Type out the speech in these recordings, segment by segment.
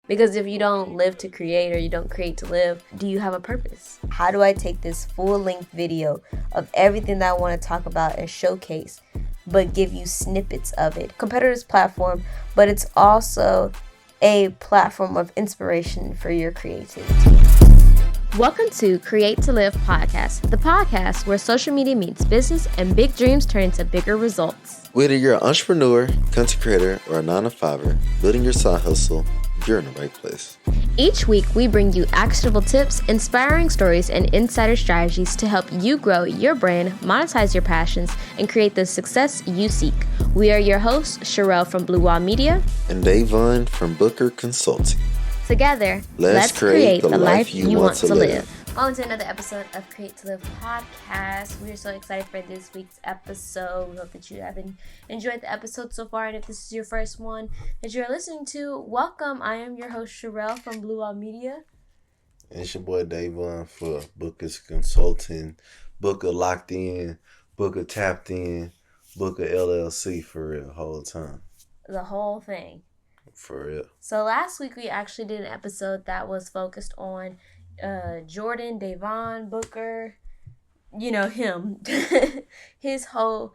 Because if you don't live to create or you don't create to live, do you have a purpose? How do I take this full-length video of everything that I want to talk about and showcase, but give you snippets of it? Competitor's platform, but it's also a platform of inspiration for your creativity. Welcome to Create to Live podcast, the podcast where social media meets business and big dreams turn into bigger results. Whether you're an entrepreneur, content creator, or a 9-to-5er, building your side hustle, you're in the right place. Each week, we bring you actionable tips, inspiring stories, and insider strategies to help you grow your brand, monetize your passions, and create the success you seek. We are your hosts, Chirelle from Bluwall Media And Davon from Booker Consulting. Together, let's create the life you want to live. Welcome to another episode of Create to Live podcast. We are so excited for this week's episode. We hope that you have enjoyed the episode so far. And if this is your first one that you're listening to, welcome. I am your host, Chirelle from Bluwall Media. And it's your boy Davon for Booker's Consulting, Booker Locked In, Booker Tapped In, Booker LLC for real, whole time. The whole thing. For real. So last week we actually did an episode that was focused on Jordan, Davon, Booker, you know, him, his whole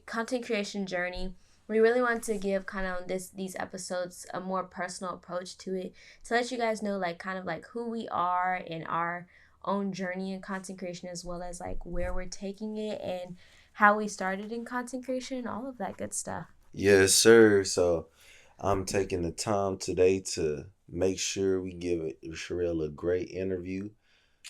content creation journey. We really want to give kind of these episodes a more personal approach to it, to let you guys know kind of who we are in our own journey in content creation, as well as where we're taking it and how we started in content creation and all of that good stuff. Yes, sir. So I'm taking the time today to make sure we give Chirelle a great interview,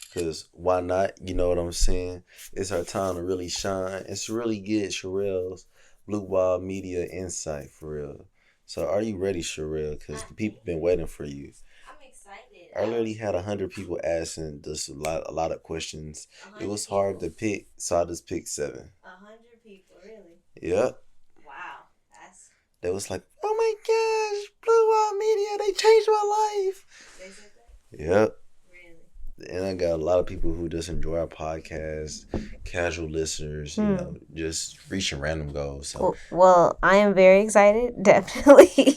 because why not? You know what I'm saying? It's our time to really shine. It's to really get Chirelle's Bluwall Media insight for real. So are you ready, Chirelle? Because the people been waiting for you. I'm excited. I literally had 100 people asking just a lot of questions. It was hard to pick, so I just picked 7. 100 people, really? Yep. Wow. They was like, oh my gosh, Bluwall Media, they changed my life. They said that? Yep. Really? And I got a lot of people who just enjoy our podcast, casual listeners, you know, just reaching random goals. So. Well, I am very excited, definitely,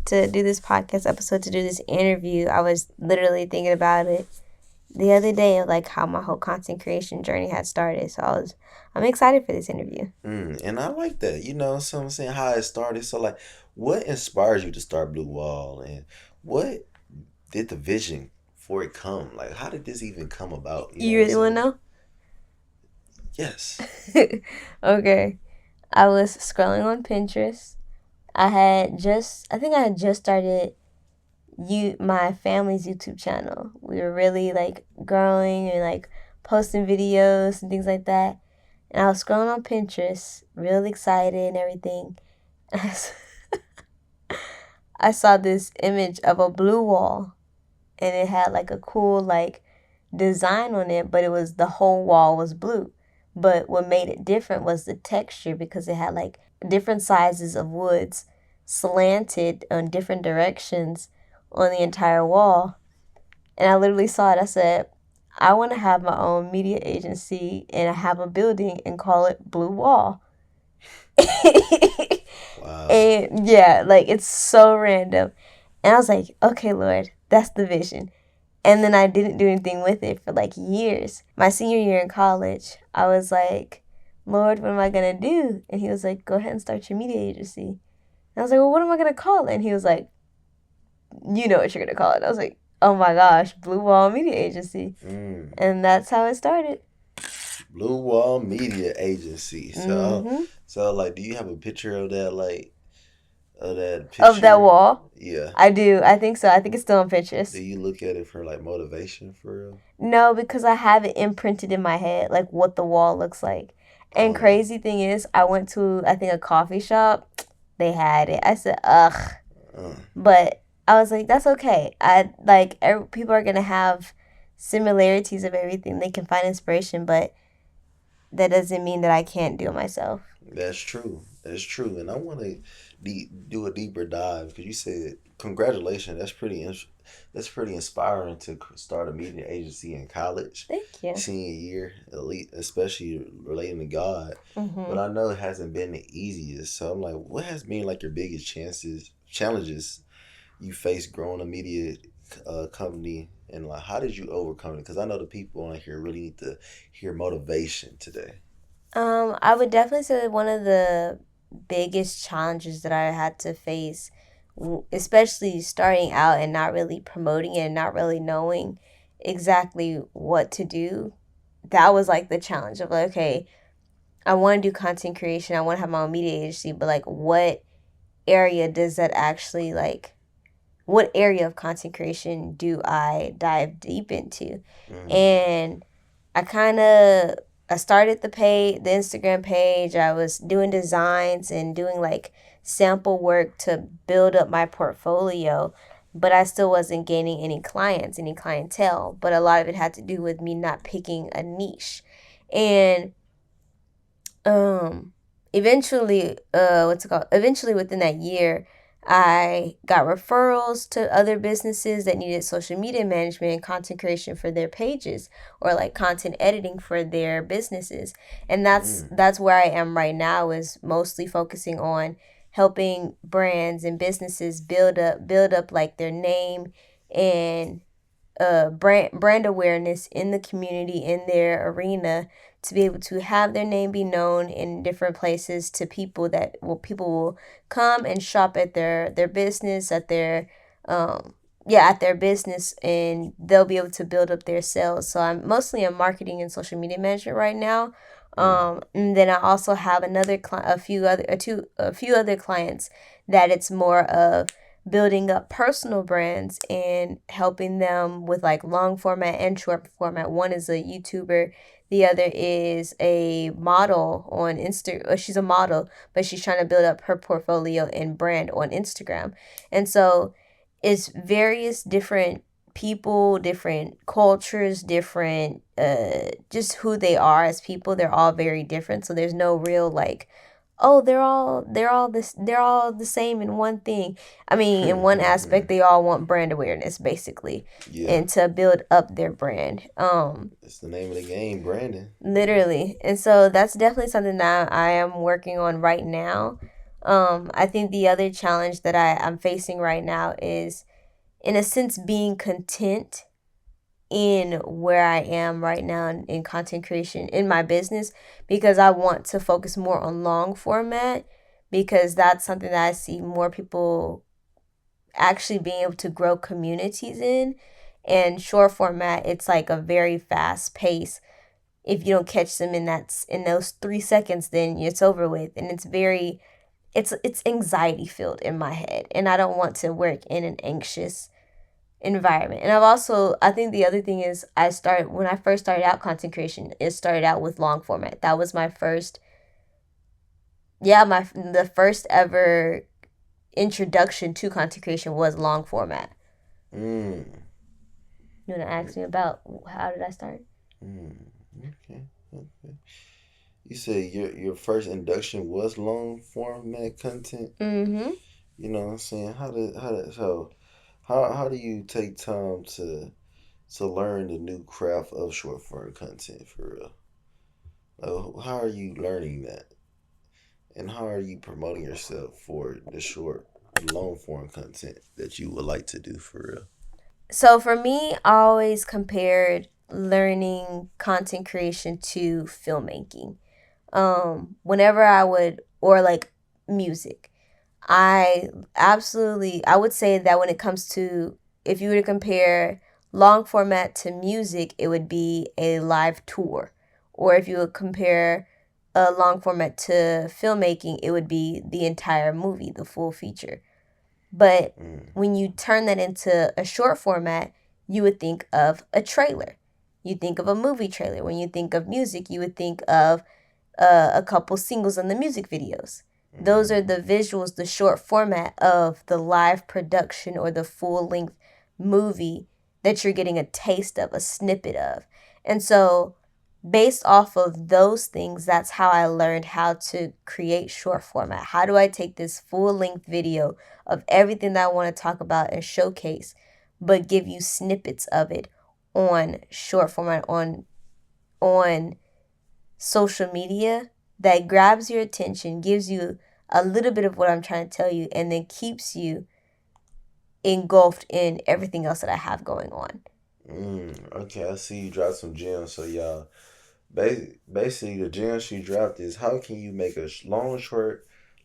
to do this podcast episode, to do this interview. I was literally thinking about it the other day of how my whole content creation journey had started. So I'm excited for this interview. And I like that, you know, so I'm saying how it started. So what inspires you to start Bluwall, and what did the vision for it come? How did this even come about? You really want to know? Yes. Okay. I was scrolling on Pinterest. I think I had just started my family's YouTube channel. We were really growing and posting videos and things like that. And I was scrolling on Pinterest, really excited and everything. I saw this image of a blue wall, and it had a cool design on it, but the whole wall was blue. But what made it different was the texture, because it had different sizes of woods slanted on different directions on the entire wall. And I literally saw it. I said, I want to have my own media agency and have a building and call it Bluwall. Wow. And yeah, it's so random. And I was like, okay, Lord, that's the vision. And then I didn't do anything with it for years. My senior year in college, I was like, Lord, what am I going to do? And he was like, go ahead and start your media agency. And I was like, well, what am I going to call it? And he was like, you know what you're going to call it. I was like, oh my gosh, Bluwall Media Agency. And that's how it started. Bluwall Media Agency. So, do you have a picture of that, of that picture? Of that wall? Yeah. I do. I think so. I think it's still on Pinterest. Do you look at it for, motivation for real? No, because I have it imprinted in my head, what the wall looks like. And crazy thing is, I went to, I think, a coffee shop. They had it. I said, ugh. But I was like, that's okay. People are going to have similarities of everything. They can find inspiration, but that doesn't mean that I can't do it myself. That's true. And I want to do a deeper dive, because you said, congratulations. That's pretty inspiring to start a media agency in college. Thank you. Senior year, especially relating to God. But I know it hasn't been the easiest. So I'm like, what has been your biggest challenges, you faced growing a media company, and like how did you overcome it? Because I know the people on here really need to hear motivation today. I would definitely say that one of the biggest challenges that I had to face, especially starting out and not really promoting it and not really knowing exactly what to do, that was like the challenge of like, okay, I want to do content creation, I want to have my own media agency, but like, area does that actually like what area of content creation do I dive deep into? Mm, And I kind of I started the Instagram page. I was doing designs and doing like sample work to build up my portfolio, but I still wasn't gaining any clients, any clientele. But a lot of it had to do with me not picking a niche. And um eventually what's it called eventually within that year I got referrals to other businesses that needed social media management and content creation for their pages or like content editing for their businesses. And that's mm, that's where I am right now, is mostly focusing on helping brands and businesses build up like their name and brand awareness in the community, in their arena, to be able to have their name be known in different places to people will come and shop at their business, at their um at their business, and they'll be able to build up their sales. So I'm mostly in marketing and social media management right now. mm, And then I also have a few other clients that it's more of building up personal brands and helping them with like long format and short format. One is a YouTuber, the other is a model on Insta. She's a model, but she's trying to build up her portfolio and brand on Instagram. And so it's various different people, different cultures, different just who they are as people. They're all very different. So there's no real like, oh, they're all the same in one thing. I mean, in one aspect, mm. they all want brand awareness basically, Yeah, and to build up their brand. it's the name of the game, Brandon. Literally. And so that's definitely something that I am working on right now. I think the other challenge that I'm facing right now is, in a sense, being content in where I am right now in content creation in my business, because I want to focus more on long format, because that's something that I see more people actually being able to grow communities in. And short format, it's like a very fast pace. If you don't catch them in those 3 seconds, then it's over with. And it's anxiety filled in my head, and I don't want to work in an anxious environment. And I think the other thing is, when I first started out content creation, it started out with long format. That was my first, the first ever introduction to content creation was long format. Mm, You want to ask me about how did I start? mm. Okay, okay. You said your first induction was long format content. Mm-hmm. You know what I'm saying? How do you take time to learn the new craft of short form content for real? Like, how are you learning that, and how are you promoting yourself for the long form content that you would like to do for real? So for me, I always compared learning content creation to filmmaking. Whenever I would, or like music, I would say that when it comes to, if you were to compare long format to music, it would be a live tour. Or if you would compare a long format to filmmaking, it would be the entire movie, the full feature. But Mm, when you turn that into a short format, you would think of a trailer. You think of a movie trailer. When you think of music, you would think of a couple singles on the music videos. Those are mm, the visuals, the short format of the live production or the full length movie that you're getting a taste of, a snippet of. And so, based off of those things, that's how I learned how to create short format. How do I take this full length video of everything that I want to talk about and showcase, but give you snippets of it on short format, on social media, that grabs your attention, gives you a little bit of what I'm trying to tell you, and then keeps you engulfed in everything else that I have going on. Okay, I see you dropped some gems. So y'all, basically the gems she dropped is how can you make a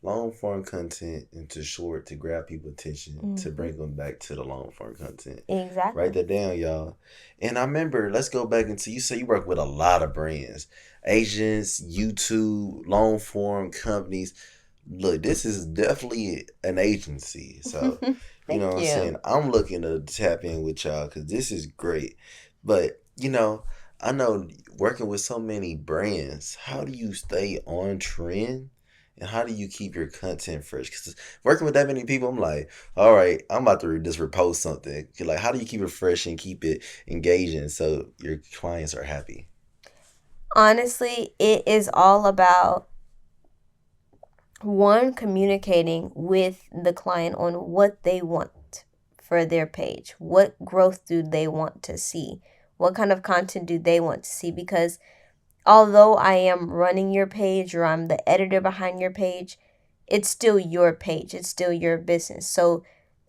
long form content into short to grab people attention to Mm-hmm. bring them back to the long form content. Write Exactly. that down, y'all. And I remember, let's go back into you say you work with a lot of brands, agents, YouTube, long form companies. Look, this is definitely an agency. So, you know Thank what I'm you. saying? I'm looking to tap in with y'all because this is great. But, I know working with so many brands, how do you stay on trend? And how do you keep your content fresh? Because working with that many people, I'm like, all right, I'm about to just repost something. Like, how do you keep it fresh and keep it engaging so your clients are happy? Honestly, it is all about one, communicating with the client on what they want for their page. What growth do they want to see? What kind of content do they want to see? Because although I am running your page or I'm the editor behind your page, it's still your page, it's still your business. So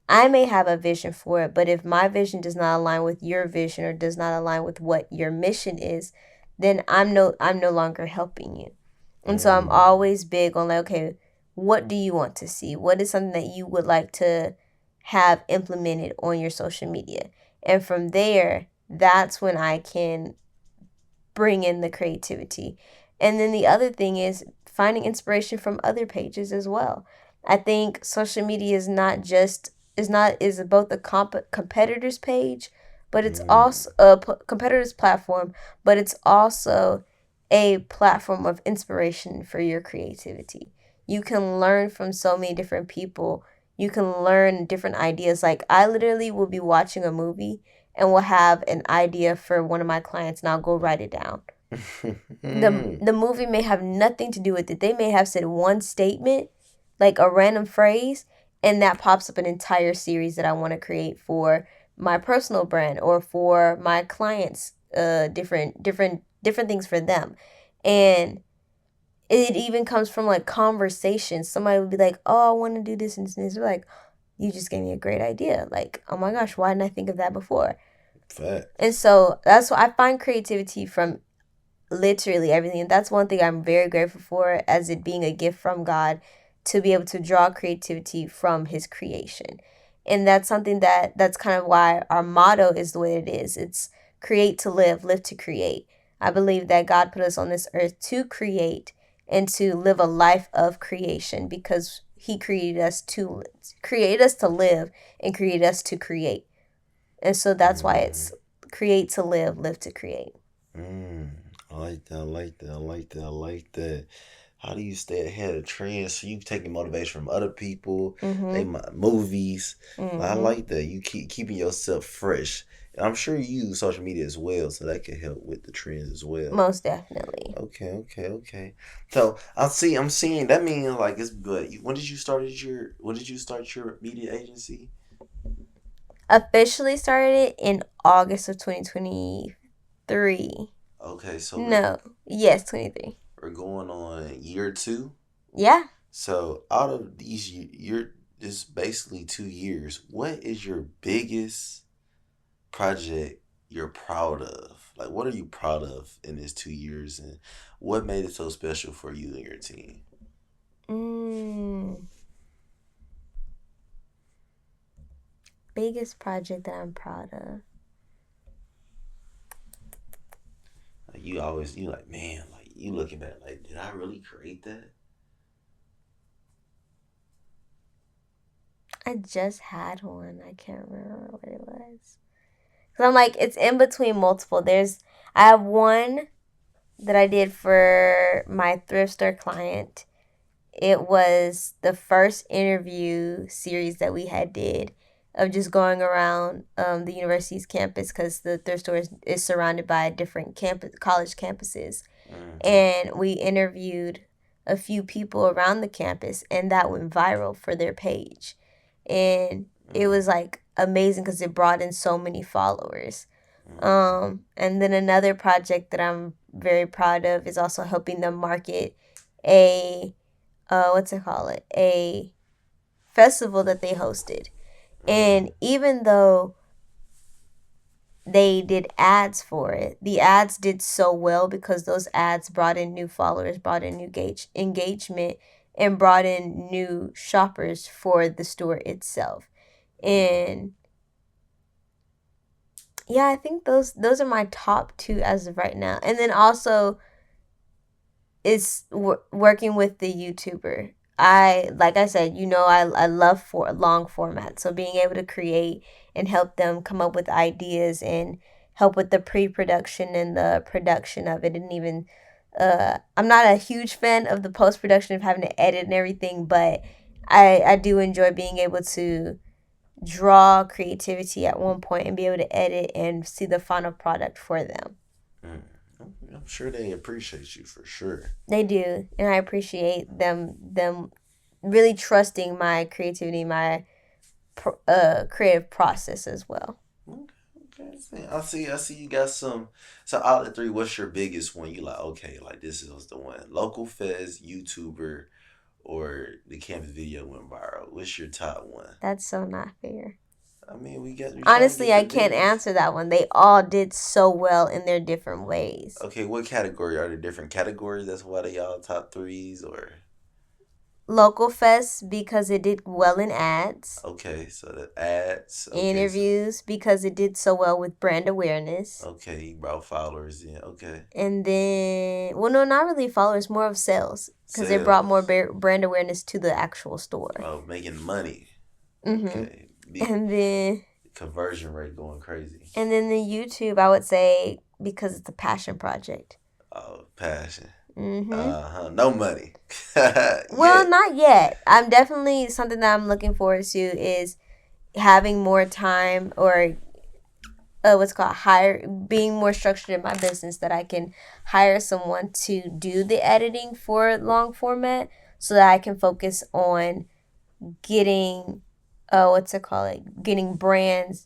I may have a vision for it, but if my vision does not align with your vision or does not align with what your mission is, then I'm no longer helping you. And so I'm Mm. always big on like, okay, what do you want to see? What is something that you would like to have implemented on your social media? And from there, that's when I can bring in the creativity. And then the other thing is finding inspiration from other pages as well. I think social media is both a competitor's page, but it's Mm. also a competitor's platform, but it's also a platform of inspiration for your creativity. You can learn from so many different people. You can learn different ideas. Like I literally will be watching a movie and will have an idea for one of my clients and I'll go write it down. The movie may have nothing to do with it. They may have said one statement, like a random phrase, and that pops up an entire series that I want to create for my personal brand or for my clients, different things for them. And it even comes from like conversations. Somebody would be like, "Oh, I want to do this and this." We're like, "You just gave me a great idea." Like, "Oh my gosh, why didn't I think of that before?" And Facts. so that's why I find creativity from literally everything. And that's one thing I'm very grateful for, as it being a gift from God, to be able to draw creativity from his creation. And that's something that's kind of why our motto is the way it is. It's create to live, live to create. I believe that God put us on this earth to create and to live a life of creation because he create us to live and create us to create. And so that's why Mm. it's create to live, live to create. Mm. I like that. I like that. I like that. I like that. How do you stay ahead of trends? So you taking motivation from other people, they Mhm. movies. I Mhm. like that. You keeping yourself fresh. And I'm sure you use social media as well, so that can help with the trends as well. Most definitely. Okay, okay, okay. So I'm seeing that means like it's good. When did you start your media agency? Officially started in August of 2023. Okay, so No. Yes, 23. we're going on year two. Yeah. So out of these you're this basically 2 years. What is your biggest project you're proud of? Like what are you proud of in this 2 years and what made it so special for you and your team? Mm, biggest project that I'm proud of. Like you always you like, man, like you looking back like, did I really create that? I just had one. I can't remember what it was. Cause I'm like, it's in between multiple. I have one that I did for my thrift store client. It was the first interview series that we had did of just going around the university's campus because the thrift store is surrounded by different college campuses. Mm-hmm. And we interviewed a few people around the campus, and that went viral for their page. And it Mm-hmm. was like amazing because it brought in so many followers. Mm-hmm. And then another project that I'm very proud of is also helping them market a what's it called? A festival that they hosted. And even though they did ads for it, the ads did so well because those ads brought in new followers, brought in new engagement, and brought in new shoppers for the store itself. And yeah, I think those are my top two as of right now. And then also is working with the YouTuber. Like I said, I love for long format. So being able to create and help them come up with ideas and help with the pre-production and the production of it, and even I'm not a huge fan of the post-production of having to edit and everything, but I do enjoy being able to draw creativity at one point and be able to edit and see the final product for them. I'm sure they appreciate you for sure. They do, and I appreciate them really trusting my creativity, my creative process as well. Okay. I see you got some. So out of the three, what's your biggest one? You like, okay, like this is the one. Local Fez, YouTuber, or the campus video went viral. What's your top one? That's so not fair. I mean, we trying to Honestly, get I the can't biggest. answer that one. They all did so well in their different ways. Okay, what category are there different categories? That's why they all top threes, or Local Fest because it did well in ads. okay, so the ads. Okay, Interviews because it did so well with brand awareness. okay, you brought followers in. Okay, And then, well, no, not really followers, more of sales because it brought more sales. brand awareness to the actual store. Oh, making money. Mm-hmm. Okay, big And then, conversion rate going crazy. and then the YouTube, I would say because it's a passion project. Oh, passion. Mm-hmm. No money. Well, Yet. not yet. I'm definitely something that I'm looking forward to is having more time, or what's called being more structured in my business, that I can hire someone to do the editing for long format so that I can focus on getting what's it called, like getting brand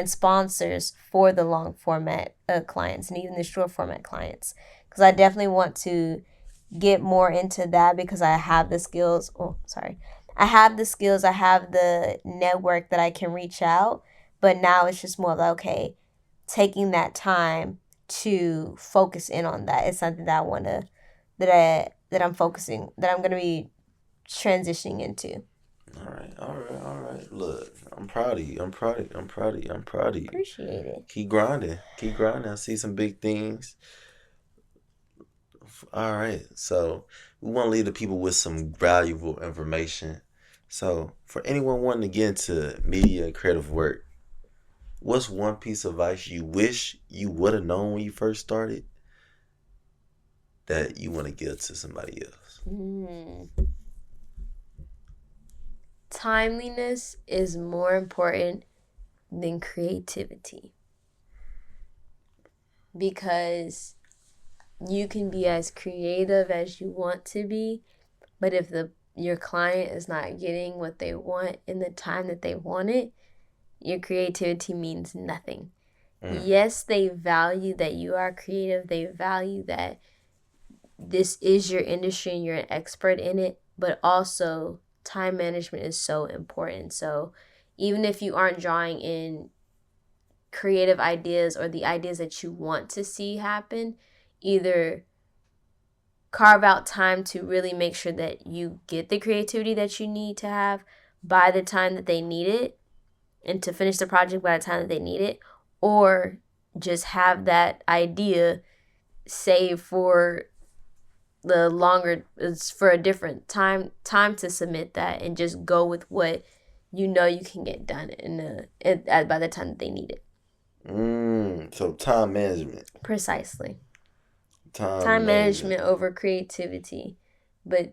sponsors for the long format clients and even the short format clients, because I definitely want to get more into that because I have the skills. Oh, sorry. I have the skills, I have the network that I can reach out, but now it's just more like, okay, taking that time to focus in on that is something that I want to, that I'm focusing, that I'm going to be transitioning into. All right. Look, I'm proud of you. I'm proud of you. I'm proud of you. I'm proud of you. Appreciate it. Keep grinding. Keep grinding. I see some big things. All right. So we want to leave the people with some valuable information. So for anyone wanting to get into media and creative work, what's one piece of advice you wish you would have known when you first started that you want to give to somebody else? Timeliness is more important than creativity, because you can be as creative as you want to be, but if your client is not getting what they want in the time that they want it, your creativity means nothing. Yes, they value that you are creative. They value that this is your industry and you're an expert in it, but also time management is so important. So even if you aren't drawing in creative ideas or the ideas that you want to see happen, either carve out time to really make sure that you get the creativity that you need to have by the time that they need it, and to finish the project by the time that they need it, or just have that idea saved for the longer, it's for a different time to submit that, and just go with what you know you can get done by the time that they need it. So time management. Precisely. Time Time management management. over creativity, but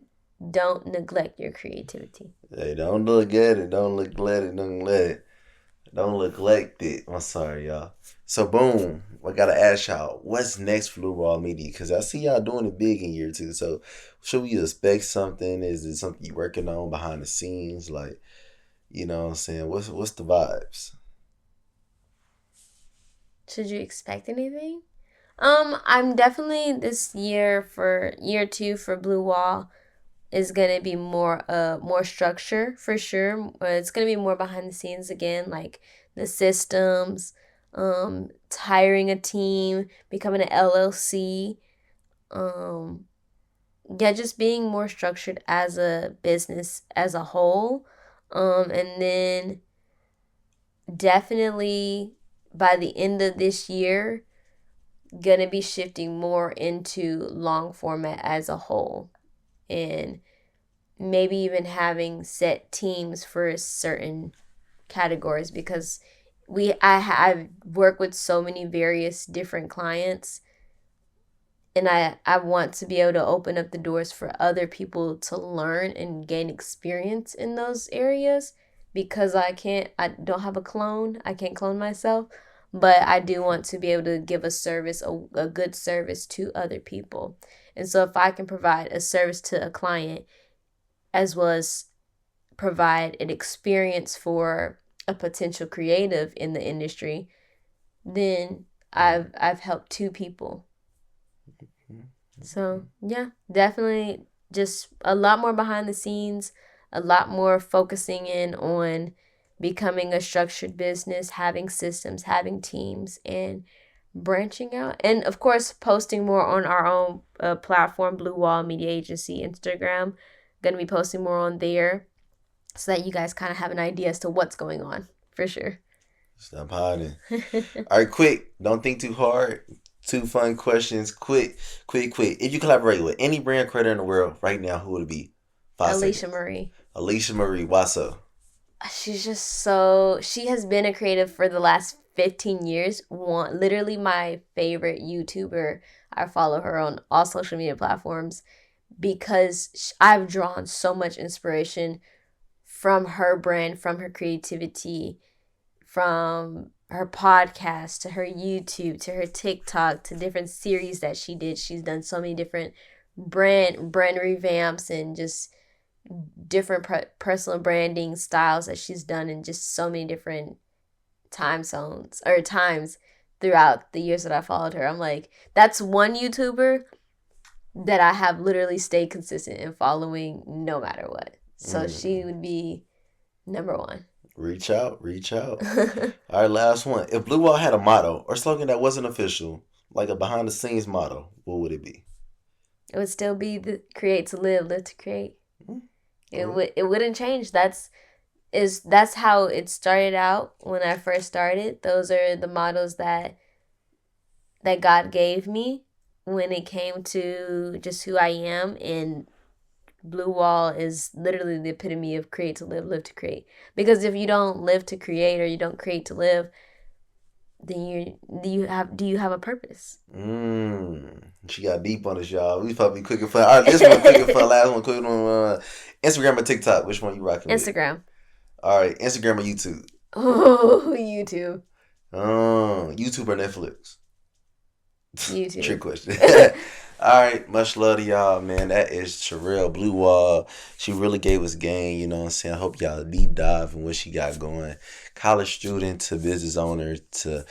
don't neglect your creativity. Hey, don't look at it. Don't neglect it. Don't let it. Don't neglect it. I'm sorry, y'all. So boom, I gotta ask y'all, what's next for Bluwall Media? Because I see y'all doing it big in year two. So should we expect something? Is it something you working on behind the scenes? Like, you know what I'm saying? What's the vibes? Should you expect anything? I'm definitely this year, for year two for Bluwall, is going to be more structure for sure. It's going to be more behind the scenes again, like the systems, hiring a team, becoming an LLC, just being more structured as a business as a whole. And then definitely by the end of this year, gonna be shifting more into long format as a whole, and maybe even having set teams for certain categories, because I work with so many various different clients, and I want to be able to open up the doors for other people to learn and gain experience in those areas, because I don't have a clone. I can't clone myself, but I do want to be able to give a service, a good service to other people. And so if I can provide a service to a client as well as provide an experience for a potential creative in the industry, then I've helped two people. So yeah, definitely just a lot more behind the scenes, a lot more focusing in on becoming a structured business, having systems, having teams, and branching out. And of course, posting more on our own platform, Bluwall Media Agency, Instagram. Going to be posting more on there so that you guys kind of have an idea as to what's going on, for sure. Stop hiding. All right, quick. Don't think too hard. 2 fun questions. Quick. If you collaborate with any brand creator in the world right now, who would it be? 5 Alicia seconds. Marie. Alicia Marie. Why so? She's just she has been a creative for the last 15 years. Literally my favorite YouTuber. I follow her on all social media platforms because I've drawn so much inspiration from her brand, from her creativity, from her podcast to her YouTube to her TikTok to different series that she did. She's done so many different brand revamps and just different personal branding styles that she's done in just so many different time zones or times throughout the years that I followed her. I'm like, that's one YouTuber that I have literally stayed consistent in following no matter what. So she would be number one. Reach out. All right, last one. If Bluwall had a motto or slogan that wasn't official, like a behind the scenes motto, what would it be? It would still be the create to live to create. Mm-hmm. It wouldn't change. That's how it started out when I first started. Those are the mottos that God gave me when it came to just who I am, and Bluwall is literally the epitome of create to live to create. Because if you don't live to create or you don't create to live, then do you have a purpose? She got deep on us, y'all. We probably quick and fun. All right, this one quick and fun. Last one quick one. Instagram or TikTok? Which one you rocking with? Instagram. All right, Instagram or YouTube? Oh, YouTube. YouTube or Netflix? YouTube. Trick question. All right, much love to y'all, man. That is Chirelle Bluwall. She really gave us game, you know what I'm saying? I hope y'all deep dive in what she got going. College student to business owner to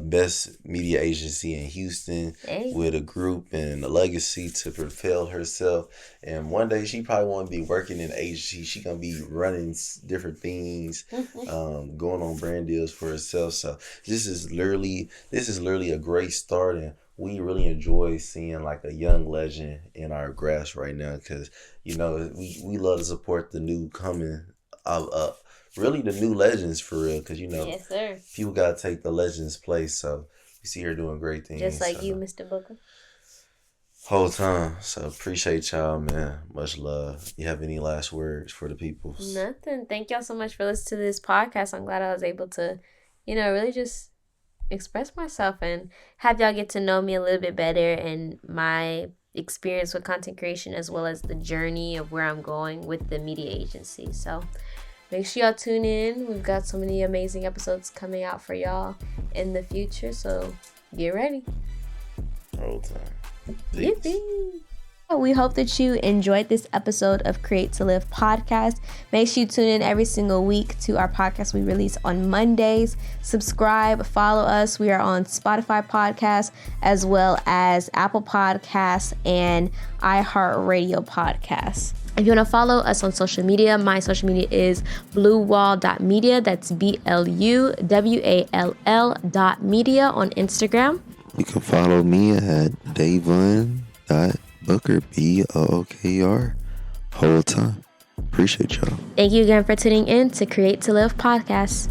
best media agency in Houston with a group and a legacy to propel herself. And one day she probably won't be working in an agency. She gonna be running different things, going on brand deals for herself. So this is literally a great start, and we really enjoy seeing like a young legend in our grasp right now, because you know we love to support the new coming up, really the new legends for real, because you know, yes, sir, people gotta take the legends' place. So we see her doing great things, just like you, Mr. Booker. Whole time. So appreciate y'all, man. Much love. You have any last words for the people? Nothing. Thank y'all so much for listening to this podcast. I'm glad I was able to, really just express myself and have y'all get to know me a little bit better and my experience with content creation, as well as the journey of where I'm going with the media agency. So make sure y'all tune in. We've got so many amazing episodes coming out for y'all in the future, so get ready. Whole time. Yippee! We hope that you enjoyed this episode of Create to Live podcast. Make sure you tune in every single week to our podcast we release on Mondays. Subscribe, follow us. We are on Spotify podcasts as well as Apple Podcasts and iHeartRadio podcasts. If you want to follow us on social media, my social media is bluwall.media. That's BLUWALL.media on Instagram. You can follow me at davon.booker, BOOKR, whole time. Appreciate y'all. Thank you again for tuning in to Create to Live podcast.